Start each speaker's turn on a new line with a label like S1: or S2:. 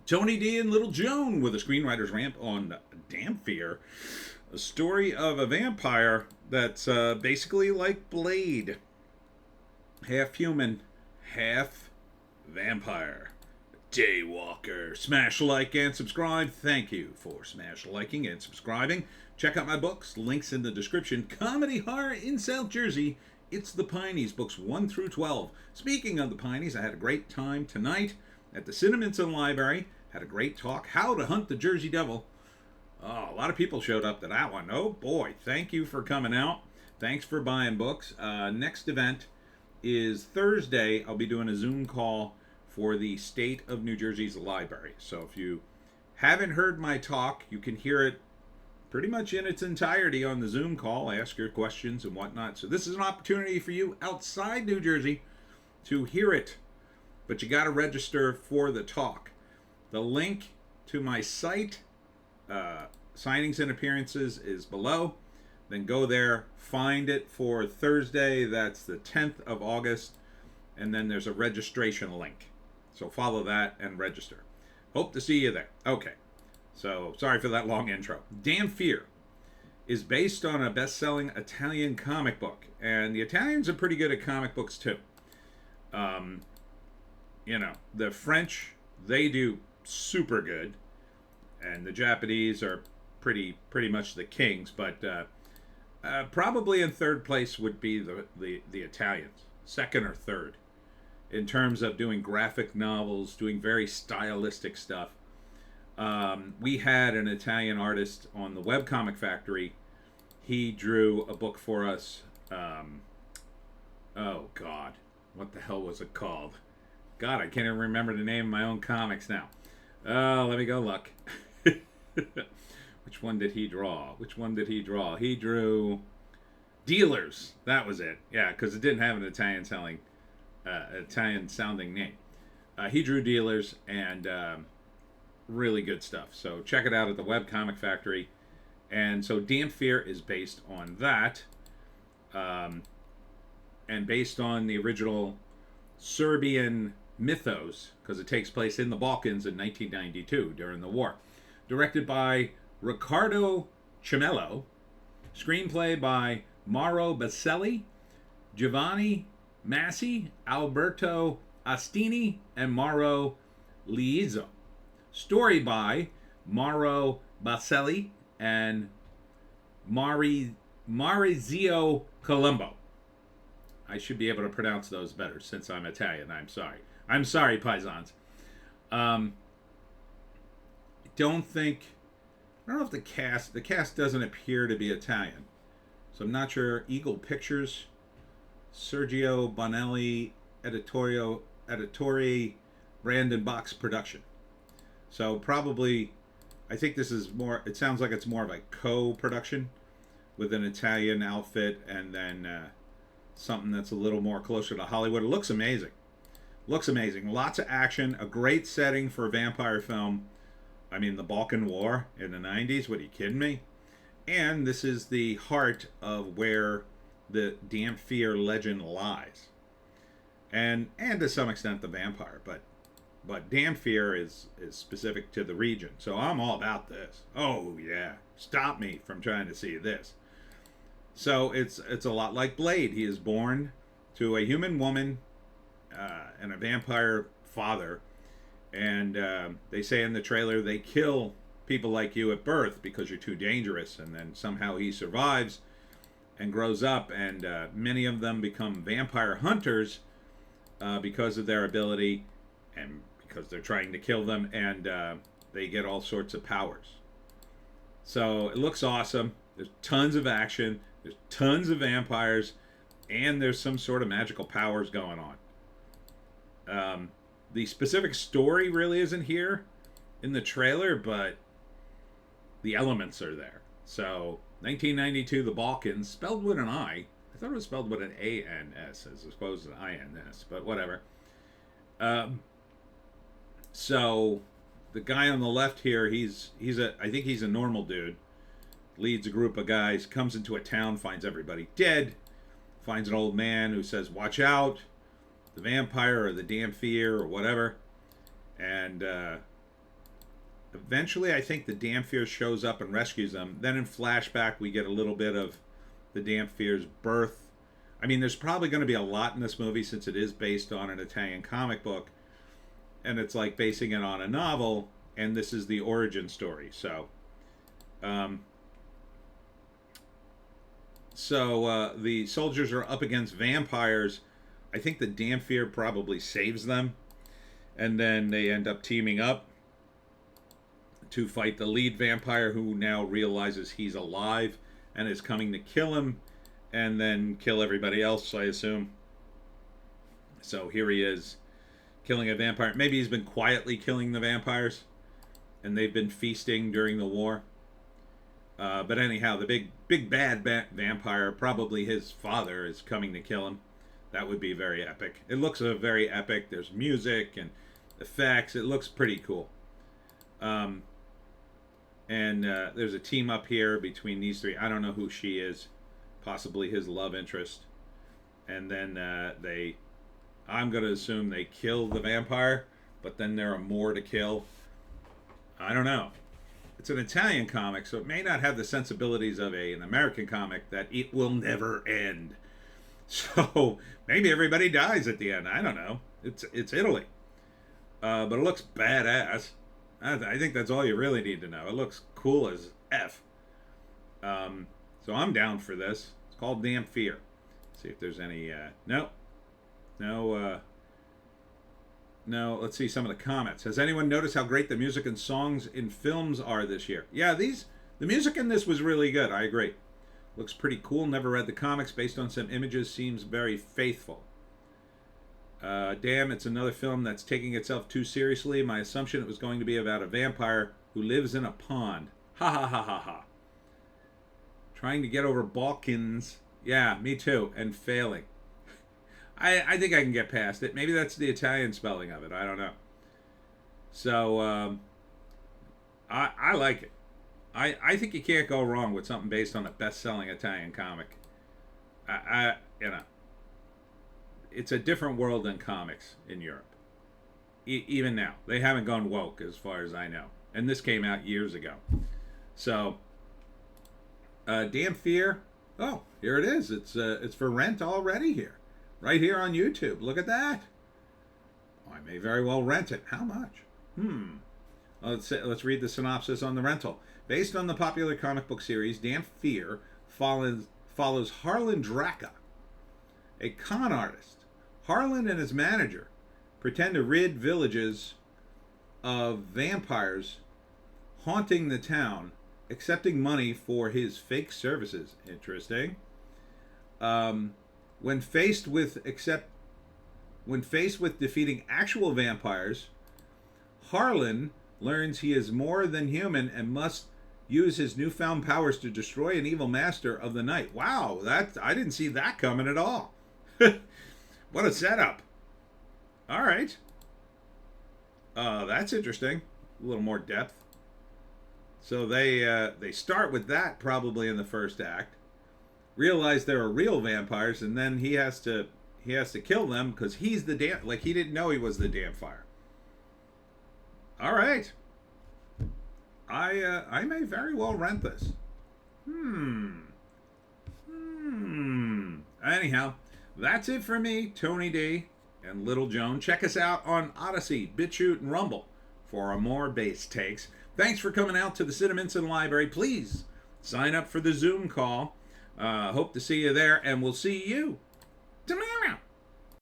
S1: Tony D and Little Joan with a screenwriter's rant on Dampyr, a story of a vampire that's basically like Blade. Half human, half vampire. Daywalker. Smash like and subscribe. Thank you for smash liking and subscribing. Check out my books. Links in the description. Comedy horror in South Jersey. It's the Pineys, books 1 through 12. Speaking of the Pineys, I had a great time tonight at the Cinnaminson Library. Had a great talk. How to Hunt the Jersey Devil. Oh, a lot of people showed up to that one. Oh boy, thank you for coming out. Thanks for buying books. Next event is Thursday. I'll be doing a Zoom call for the State of New Jersey's library. So if you haven't heard my talk, you can hear it pretty much in its entirety on the Zoom call. Ask your questions and whatnot. So this is an opportunity for you outside New Jersey to hear it. But you got to register for the talk. The link to my site, signings and appearances, is below. Then go there, find it for Thursday. That's the 10th of August. And then there's a registration link. So follow that and register. Hope to see you there. Okay. So sorry for that long intro. Dampyr is based on a best-selling Italian comic book. And the Italians are pretty good at comic books too. The French, they do super good, and the Japanese are pretty much the kings, but probably in third place would be the Italians, second or third, in terms of doing graphic novels, doing very stylistic stuff. We had an Italian artist on the Webcomic Factory. He drew a book for us. Oh God, what the hell was it called? God, I can't even remember the name of my own comics now. Let me go look. Which one did he draw? He drew Dealers. That was it. Yeah, because it didn't have an Italian sounding name. He drew Dealers, and really good stuff. So check it out at the Webcomic Factory. And so Dampyr is based on that, and based on the original Serbian mythos, because it takes place in the Balkans in 1992 during the war. Directed by Riccardo Cimello. Screenplay by Mauro Baselli, Giovanni Massi, Alberto Astini, and Mauro Liezzo. Story by Mauro Baselli and Maurizio Colombo. I should be able to pronounce those better since I'm Italian. I'm sorry. I'm sorry, paisans. I don't know if the cast doesn't appear to be Italian. So I'm not sure. Eagle Pictures, Sergio Bonelli, Editore, Brandon Box Production. So probably, I think this is more, it sounds like it's more of a co-production with an Italian outfit and then something that's a little more closer to Hollywood. It looks amazing. Lots of action. A great setting for a vampire film. I mean, the Balkan War in the 90s. What, are you kidding me? And this is the heart of where the Dampyr legend lies. And to some extent the vampire. But Dampyr is specific to the region. So I'm all about this. Oh, yeah. Stop me from trying to see this. So it's a lot like Blade. He is born to a human woman and a vampire father. And they say in the trailer they kill people like you at birth because you're too dangerous. And then somehow he survives and grows up. And many of them become vampire hunters because of their ability and because they're trying to kill them. And they get all sorts of powers. So it looks awesome. There's tons of action. There's tons of vampires. And there's some sort of magical powers going on. The specific story really isn't here in the trailer, but the elements are there. So, 1992, the Balkans, spelled with an I. I thought it was spelled with an A-N-S as opposed to an I-N-S, but whatever. So, the guy on the left here, I think he's a normal dude. Leads a group of guys, comes into a town, finds everybody dead, finds an old man who says, "Watch out, the vampire or the Dampyr or whatever," and Eventually, I think the Dampyr shows up and rescues them. Then in flashback, we get a little bit of the Dampyr's birth. I mean, there's probably going to be a lot in this movie since it is based on an Italian comic book, and it's like basing it on a novel, and this is the origin story. Um, the soldiers are up against vampires. I think the Dampyr probably saves them, and then they end up teaming up to fight the lead vampire, who now realizes he's alive and is coming to kill him and then kill everybody else, I assume. So here he is, killing a vampire. Maybe he's been quietly killing the vampires and they've been feasting during the war. But anyhow, the big bad vampire, probably his father, is coming to kill him. That would be very epic. It looks very epic. There's music and effects. It looks pretty cool. And there's a team up here between these three. I don't know who she is. Possibly his love interest. And then I'm going to assume they kill the vampire, but then there are more to kill. I don't know. It's an Italian comic, so it may not have the sensibilities of an American comic, that it will never end. So maybe everybody dies at the end. I don't know. It's Italy. But it looks badass. I think that's all you really need to know. It looks cool as F. So I'm down for this. It's called Dampyr. See if there's any... No. Let's see some of the comments. Has anyone noticed how great the music and songs in films are this year? Yeah, the music in this was really good. I agree. Looks pretty cool. Never read the comics. Based on some images, seems very faithful. Damn, it's another film that's taking itself too seriously. My assumption it was going to be about a vampire who lives in a pond. Ha ha ha ha ha. Trying to get over Balkans. Yeah, me too. And failing. I think I can get past it. Maybe that's the Italian spelling of it. I don't know. So, I like it. I think you can't go wrong with something based on a best-selling Italian comic. It's a different world than comics in Europe. Even now. They haven't gone woke, as far as I know. And this came out years ago. So, Dampyr. Oh, here it is. It's for rent already here. Right here on YouTube. Look at that. Oh, I may very well rent it. How much? Let's read the synopsis on the rental. Based on the popular comic book series, Dampyr follows Harlan Draka, a con artist. Harlan and his manager pretend to rid villages of vampires haunting the town, accepting money for his fake services. Interesting. When faced with defeating actual vampires, Harlan learns he is more than human and must use his newfound powers to destroy an evil master of the night. Wow, I didn't see that coming at all. What a setup. All right. That's interesting. A little more depth. So they start with that probably in the first act. Realize there are real vampires, and then he has to kill them because he's the he didn't know he was the Dampyr. All right. I may very well rent this. Anyhow, that's it for me, Tony D and Little Joan. Check us out on Odysee, Bitchute, and Rumble for our more base takes. Thanks for coming out to the Cineminson Library. Please sign up for the Zoom call. Hope to see you there, and we'll see you tomorrow.